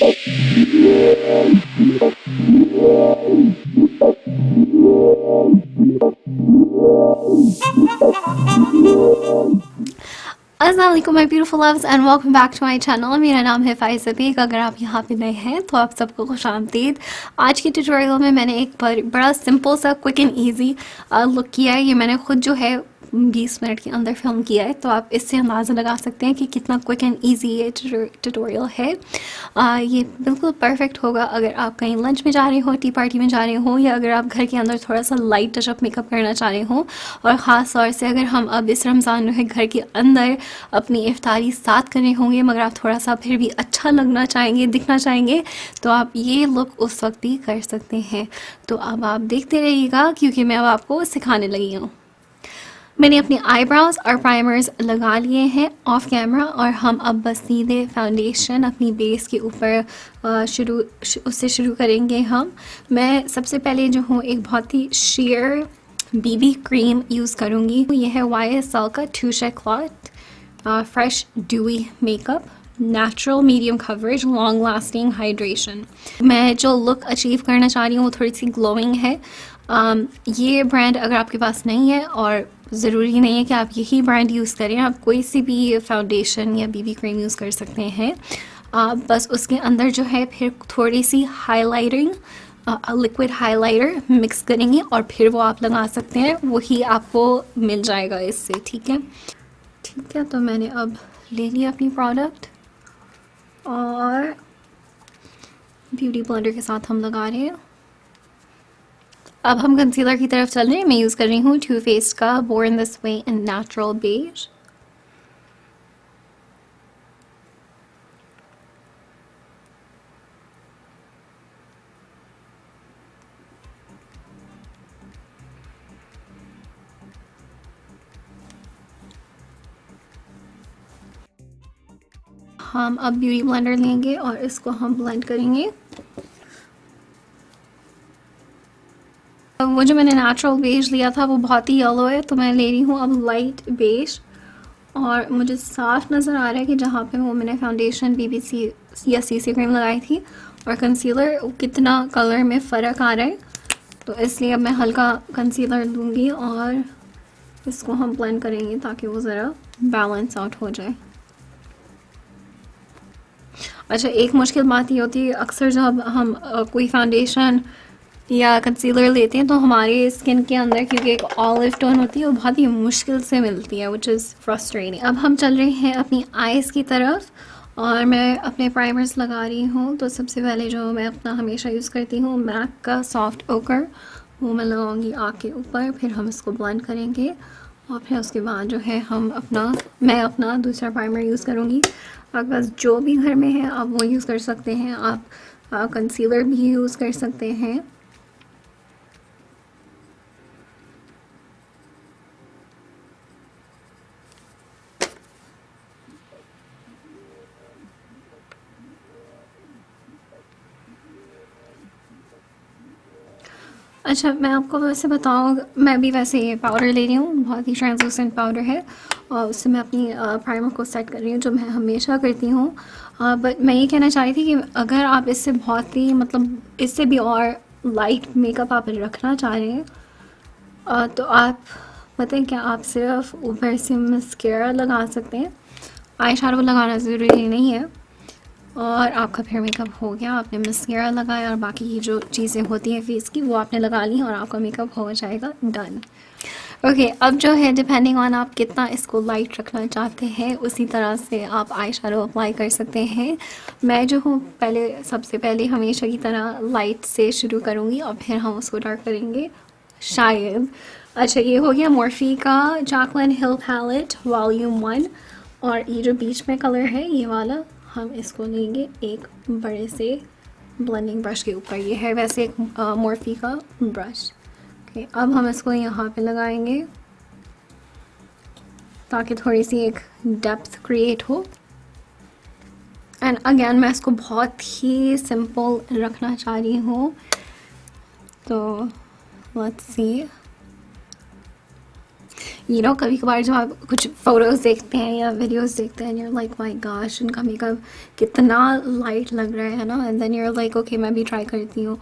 अस्सलाम वालेकुम my beautiful loves and welcome back to my channel. मेरा नाम है फ़ाइज़ा बेग. अगर आप यहाँ पे नए हैं तो आप सबको खुशामदीद. आज की ट्यूटोरियल में मैंने एक बड़ा सिंपल सा क्विक एंड इजी लुक किया है. ये मैंने खुद जो है 20 मिनट के अंदर फिल्म किया है, तो आप इससे अंदाज़ा लगा सकते हैं कि कितना क्विक एंड इजी ये ट्यूटोरियल है. ये बिल्कुल परफेक्ट होगा अगर आप कहीं लंच में जा रहे हो, टी पार्टी में जा रहे हो, या अगर आप घर के अंदर थोड़ा सा लाइट टचअप मेकअप करना चाह रहे हो. और ख़ास तौर से अगर हम अब इस रमज़ान में घर के अंदर अपनी इफ्तारी साथ कर रहे होंगे, मगर आप थोड़ा सा फिर भी अच्छा लगना चाहेंगे, दिखना चाहेंगे, तो आप ये लुक उस वक्त भी कर सकते हैं. तो अब आप देखते रहिएगा क्योंकि मैं अब आपको सिखाने लगी हूँ. मैंने अपनी आईब्राउज़ और प्राइमर्स लगा लिए हैं ऑफ कैमरा, और हम अब बस सीधे फाउंडेशन अपनी बेस के ऊपर उससे शुरू करेंगे. मैं सबसे पहले जो हूँ एक बहुत ही शेयर बीबी क्रीम यूज़ करूँगी. ये है YSL का touche eclat fresh dewy makeup, natural medium coverage, long lasting hydration. मैं जो लुक अचीव करना चाह रही हूँ वो थोड़ी सी ग्लोइंग है. ये ब्रांड अगर आपके पास नहीं है, और ज़रूरी नहीं है कि आप यही ब्रांड यूज़ करें, आप कोई सी भी फाउंडेशन या बीबी क्रीम यूज़ कर सकते हैं. बस उसके अंदर जो है फिर थोड़ी सी हाइलाइटिंग लिक्विड हाइलाइटर मिक्स करेंगे और फिर वो आप लगा सकते हैं. वही आपको मिल जाएगा इससे. ठीक है, तो मैंने अब ले लिया अपनी प्रोडक्ट और ब्यूटी ब्लेंडर के साथ हम लगा रहे हैं. अब हम कंसीलर की तरफ चल रहे हैं. मैं यूज़ कर रही हूँ टू फेस्ड का Born This Way in natural beige. हम अब ब्यूटी ब्लेंडर लेंगे और इसको हम ब्लेंड करेंगे. वो जो मैंने नेचुरल बेज लिया था वो बहुत ही येलो है, तो मैं ले रही हूँ अब लाइट बेज. और मुझे साफ नज़र आ रहा है कि जहाँ पे वो मैंने फाउंडेशन BBC या CC क्रीम लगाई थी और कंसीलर, कितना कलर में फ़र्क आ रहा है. तो इसलिए अब मैं हल्का कंसीलर दूँगी और इसको हम ब्लेंड करेंगे ताकि वो ज़रा बैलेंस आउट हो जाए. अच्छा, एक मुश्किल बात ये होती है अक्सर जब हम कोई फाउंडेशन या कंसीलर लेते हैं तो हमारी स्किन के अंदर, क्योंकि एक ऑलिव टोन होती है, वो बहुत ही मुश्किल से मिलती है, विच इज़ फ्रस्ट्रेटिंग. अब हम चल रहे हैं अपनी आइज़ की तरफ और मैं अपने प्राइमर्स लगा रही हूँ. तो सबसे पहले जो मैं अपना हमेशा यूज़ करती हूँ मैक का सॉफ्ट ओकर, वो मैं लगाऊंगी आँख के ऊपर. फिर हम इसको ब्लेंड करेंगे और फिर उसके बाद जो है मैं अपना दूसरा प्राइमर यूज़ करूँगी. आपके पास जो भी घर में है आप वो यूज़ कर सकते हैं. आप कंसीलर भी यूज़ कर सकते हैं. अच्छा, मैं आपको वैसे बताऊँ, मैं भी वैसे ये पाउडर ले रही हूँ, बहुत ही ट्रांसलूसेंट पाउडर है, और उससे मैं अपनी प्राइमर को सेट कर रही हूँ, जो मैं हमेशा करती हूँ. बट मैं ये कहना चाह रही थी कि अगर आप इससे बहुत ही इससे भी और लाइट मेकअप आप रखना चाह रहे हैं, तो आप पता है क्या, आप सिर्फ ऊपर से मस्कारा लगा सकते हैं. आई शैडो लगाना ज़रूरी नहीं है. और आपका फिर मेकअप हो गया, आपने मस्कारा लगाया और बाकी की जो चीज़ें होती हैं फेस की वो आपने लगा ली और आपका मेकअप हो जाएगा डन. ओके, अब जो है डिपेंडिंग ऑन आप कितना इसको लाइट रखना चाहते हैं उसी तरह से आप आई शैडो अप्लाई कर सकते हैं. मैं जो हूँ सबसे पहले हमेशा की तरह लाइट से शुरू करूँगी और फिर हम उसको डार्क करेंगे शायद. अच्छा, ये हो गया मोर्फी का जैकलिन हिल पैलेट वॉल्यूम 1, और ये जो बीच में कलर है ये वाला, हम इसको लेंगे एक बड़े से ब्लेंडिंग ब्रश के ऊपर. ये है वैसे एक मोर्फी का ब्रश. ओके, अब हम इसको यहाँ पे लगाएंगे ताकि थोड़ी सी एक डेप्थ क्रिएट हो. एंड अगेन मैं इसको बहुत ही सिंपल रखना चाह रही हूँ, तो लेट्स सी. यू नो कभी कभार जब आप कुछ फ़ोटोज़ देखते हैं या वीडियोस देखते हैं, you're like माय गॉश इनका मेकअप कितना लाइट लग रहा है ना, and then you're like okay मैं भी ट्राई करती हूँ,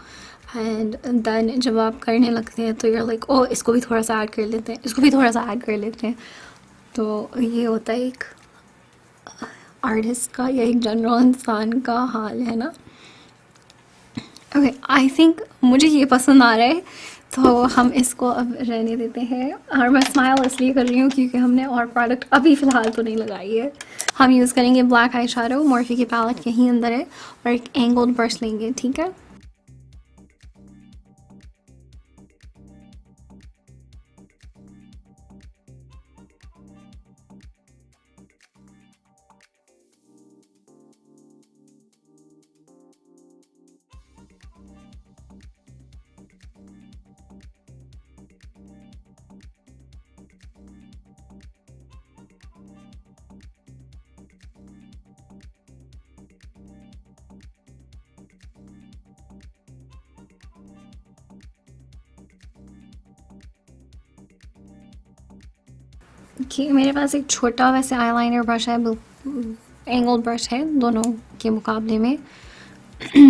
एंड देन जब आप करने लगते हैं तो you're like ओ इसको भी थोड़ा सा ऐड कर लेते हैं, इसको भी थोड़ा सा ऐड कर लेते हैं. तो ये होता है एक आर्टिस्ट का या एक जनरल इंसान का हाल है ना. ओके आई थिंक मुझे ये पसंद आ रहा है, तो हम इसको अब रहने देते हैं. और मैं स्माइल इसलिए कर रही हूँ क्योंकि हमने और प्रोडक्ट अभी फ़िलहाल तो नहीं लगाई है. हम यूज़ करेंगे ब्लैक आई शैडो, मॉर्फी की पैलेट के ही अंदर है, और एक एंगल्ड ब्रश लेंगे. ठीक है. कि मेरे पास एक छोटा वैसे आईलाइनर ब्रश है, एंगल ब्रश है दोनों के मुकाबले में.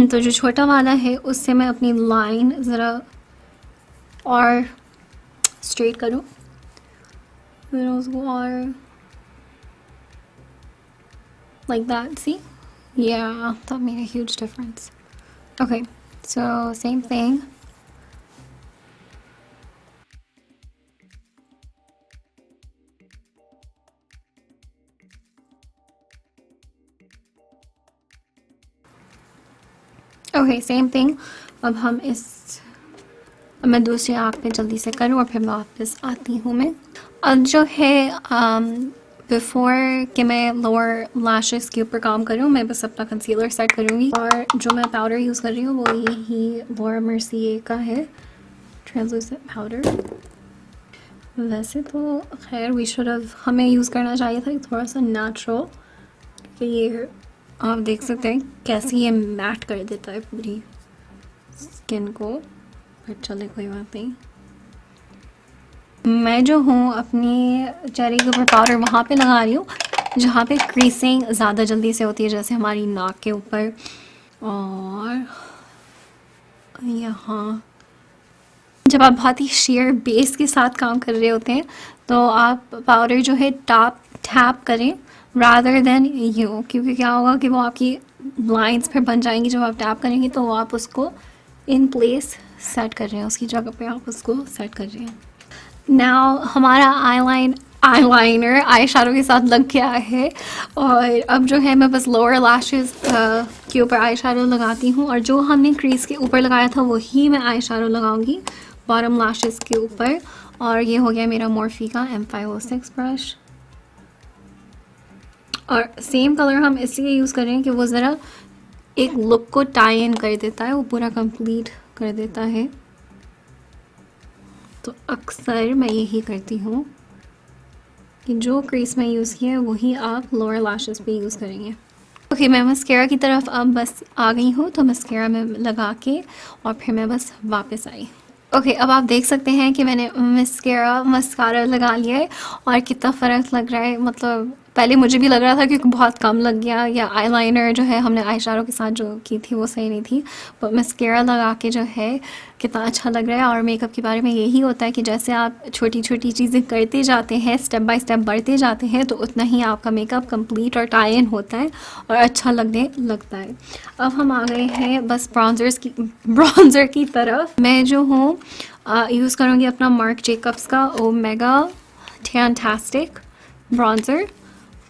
तो जो छोटा वाला है उससे मैं अपनी लाइन ज़रा और स्ट्रेट करूँ, फिर उसको और like that. See? Yeah, that made a huge difference. Okay, so same thing. Okay same thing. अब हम मैं दूसरी आँख पे जल्दी से करूँ और फिर मैं वापस आती हूँ. मैं अब जो है बिफ़ोर कि मैं लोअर लैशेस के ऊपर काम करूँ, मैं बस अपना कंसीलर सेट करूँगी. और जो मैं पाउडर यूज़ कर रही हूँ वो यही लॉरा मर्सिए का है, ट्रांसलूसेंट पाउडर. वैसे तो खैर हमें यूज़ करना चाहिए था थोड़ा सा नेचुरल, कि ये आप देख सकते हैं कैसे ये मैट कर देता है पूरी स्किन को. पर चले कोई बात नहीं. मैं जो हूँ अपनी चेहरे के ऊपर पाउडर वहाँ पे लगा रही हूँ जहाँ पे क्रीसिंग ज़्यादा जल्दी से होती है, जैसे हमारी नाक के ऊपर. और यहाँ जब आप बहुत ही शेयर बेस के साथ काम कर रहे होते हैं तो आप पाउडर जो है टैप करें रादर देन यू, क्योंकि क्या होगा कि वो आपकी लाइंस फिर बन जाएंगी. जब आप टैप करेंगे तो आप उसको इन प्लेस सेट कर रहे हैं, उसकी जगह पे आप उसको सेट कर रहे हैं. नाउ हमारा आईलाइनर आई शैडो के साथ लग गया है, और अब जो है मैं बस लोअर लैशेस के ऊपर आई शैडो लगाती हूँ, और जो हमने क्रीज के ऊपर लगाया था वही मैं आई शैडो लगाऊंगी बॉटम लैशेस के ऊपर. और ये हो गया मेरा मॉर्फी का M506 ब्रश. और सेम कलर हम इसलिए यूज़ कर रहे हैं कि वो ज़रा एक लुक को टाई इन कर देता है, वो पूरा कंप्लीट कर देता है. तो अक्सर मैं यही करती हूँ कि जो क्रीज में यूज़ किया है वही आप लोअर लैशेस पे यूज़ करेंगे. ओके मैं मस्कारा की तरफ अब बस आ गई हूँ, तो मस्कारा में लगा के और फिर मैं बस वापस आई. ओके अब आप देख सकते हैं कि मैंने मस्कारा लगा लिया है और कितना फ़र्क लग रहा है. मतलब पहले मुझे भी लग रहा था क्योंकि बहुत कम लग गया, या आईलाइनर जो है हमने आई शैडो के साथ जो की थी वो सही नहीं थी, पर मस्कारा लगा के जो है कितना अच्छा लग रहा है. और मेकअप के बारे में यही होता है कि जैसे आप छोटी छोटी चीज़ें करते जाते हैं, स्टेप बाय स्टेप बढ़ते जाते हैं, तो उतना ही आपका मेकअप कंप्लीट और टाई इन होता है और अच्छा लगने लगता है. अब हम आ गए हैं बस ब्राउज़र की तरफ. मैं जो हूँ यूज़ करूँगी अपना मार्क जेकब्स का ओमेगा फैंटास्टिक ब्राउज़र.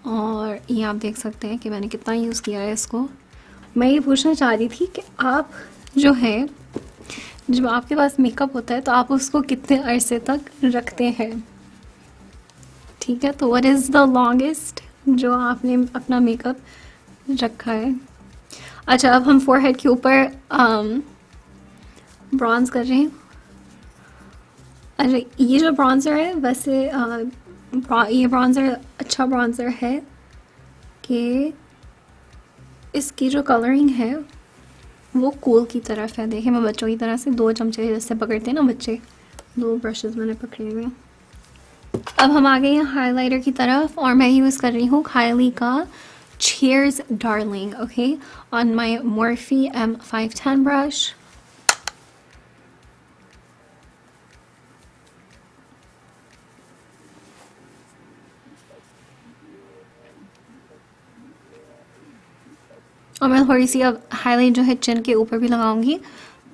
और ये आप देख सकते हैं कि मैंने कितना यूज़ किया है इसको. मैं ये पूछना चाह रही थी कि आप जो है जब आपके पास मेकअप होता है तो आप उसको कितने अरसे तक रखते हैं. ठीक है, तो व्हाट इज़ द लॉन्गेस्ट जो आपने अपना मेकअप रखा है. अच्छा अब हम फोरहेड के ऊपर ब्रॉन्ज कर रहे हैं. अरे ये जो ब्रॉन्ज़र है वैसे ये ब्रॉन्ज़र अच्छा ब्रॉन्ज़र है कि इसकी जो कलरिंग है वो कूल की तरफ है. देखिए मैं बच्चों की तरह से 2 चमचे जैसे पकड़ते हैं ना बच्चे, 2 ब्रशेस मैंने पकड़े हुए हैं. अब हम आ गए हैं हाइलाइटर की तरफ और मैं यूज़ कर रही हूँ Kylie का Cheers Darling, okay, on my Morphe M510 brush. और मैं थोड़ी सी अब हाईलाइट जो है चिन के ऊपर भी लगाऊंगी.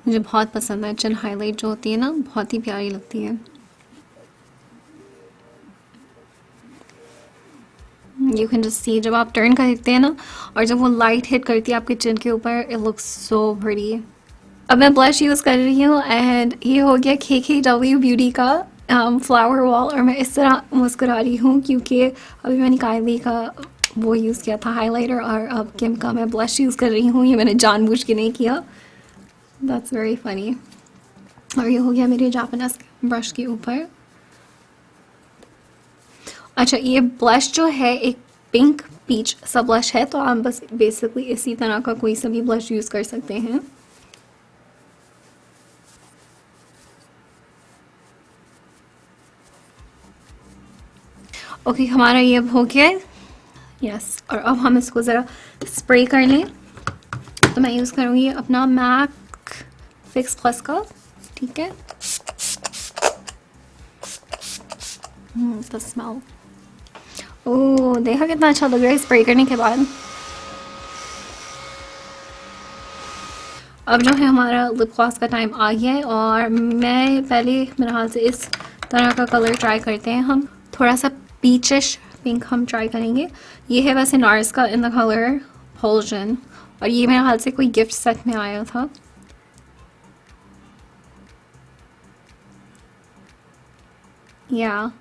मुझे बहुत पसंद है चिन हाईलाइट जो होती है ना, बहुत ही प्यारी लगती है. यू कैन जस्ट सी जब आप टर्न करते हैं ना और जब वो लाइट हिट करती है आपके चिन के ऊपर, इट लुक्स सो प्रीटी. अब मैं ब्लश यूज़ कर रही हूँ एंड ये हो गया KKW ब्यूटी का फ्लावर वॉल. और मैं इस तरह मुस्कुरा रही हूँ क्योंकि अभी मैंने कायली का वो यूज़ किया था हाइलाइटर और अब किम का मैं ब्लश यूज़ कर रही हूँ. ये मैंने जानबूझ के नहीं किया. That's very funny. और ये हो गया मेरे जापानीज ब्रश के ऊपर. अच्छा, ये ब्लश जो है एक पिंक पीच सा ब्लश है, तो आप बस बेसिकली इसी तरह का कोई सा भी ब्लश यूज़ कर सकते हैं. ओके, हमारा ये अब हो गया है. यस, और अब हम इसको ज़रा स्प्रे कर लें. तो मैं यूज़ करूँगी अपना मैक फिक्स प्लस का. ठीक है. द स्मेल, ओह देखा कितना अच्छा लग रहा है स्प्रे करने के बाद. अब जो है हमारा लिप ग्लॉस का टाइम आ गया है और मैं पहले मेरे हाथ से इस तरह का कलर ट्राई करते हैं. हम थोड़ा सा पीचिश पिंक हम ट्राई करेंगे. ये है वैसे नार्स का इन द कलर होल्जन और ये मेरे हाथ से कोई गिफ्ट सेट में आया था. या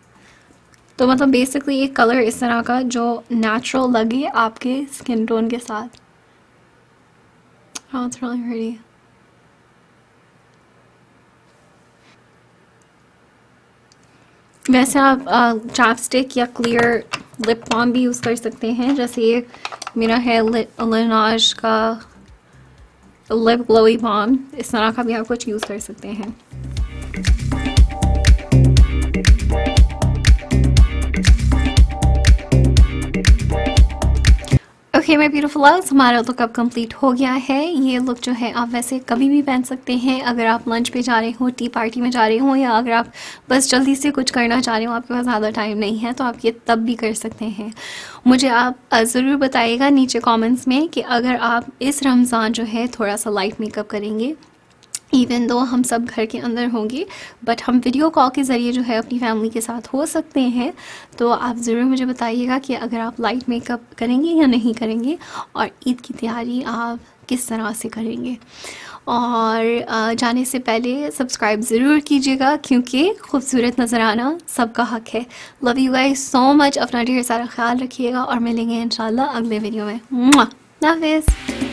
तो मतलब बेसिकली एक कलर इस तरह का जो नेचुरल लगे आपके स्किन टोन के साथ. Oh, it's really pretty. वैसे आप चैपस्टिक या क्लियर लिप बाम भी यूज़ कर सकते हैं. जैसे ये मेरा है लिनाज का लिप ग्लोई बाम. इस तरह का भी आप कुछ यूज़ कर सकते हैं. ओके माय ब्यूटीफुल लव्स, हमारा लुक अब कंप्लीट हो गया है. ये लुक जो है आप वैसे कभी भी पहन सकते हैं. अगर आप लंच पे जा रहे हो, टी पार्टी में जा रहे हो, या अगर आप बस जल्दी से कुछ करना चाह रहे हो, आपके पास ज़्यादा टाइम नहीं है, तो आप ये तब भी कर सकते हैं. मुझे आप ज़रूर बताइएगा नीचे कमेंट्स में कि अगर आप इस रमज़ान जो है थोड़ा सा लाइट मेकअप करेंगे. इवन दो हम सब घर के अंदर होंगे, बट हम वीडियो कॉल के ज़रिए जो है अपनी फैमिली के साथ हो सकते हैं. तो आप ज़रूर मुझे बताइएगा कि अगर आप लाइट मेकअप करेंगे या नहीं करेंगे और ईद की तैयारी आप किस तरह से करेंगे. और जाने से पहले सब्सक्राइब ज़रूर कीजिएगा क्योंकि खूबसूरत नज़र आना सबका हक है. Love you guys so much. अपना ढेर सारा ख्याल रखिएगा और मिलेंगे इंशाल्लाह अगले वीडियो में. मुआ, अल्लाह हाफ़िज़.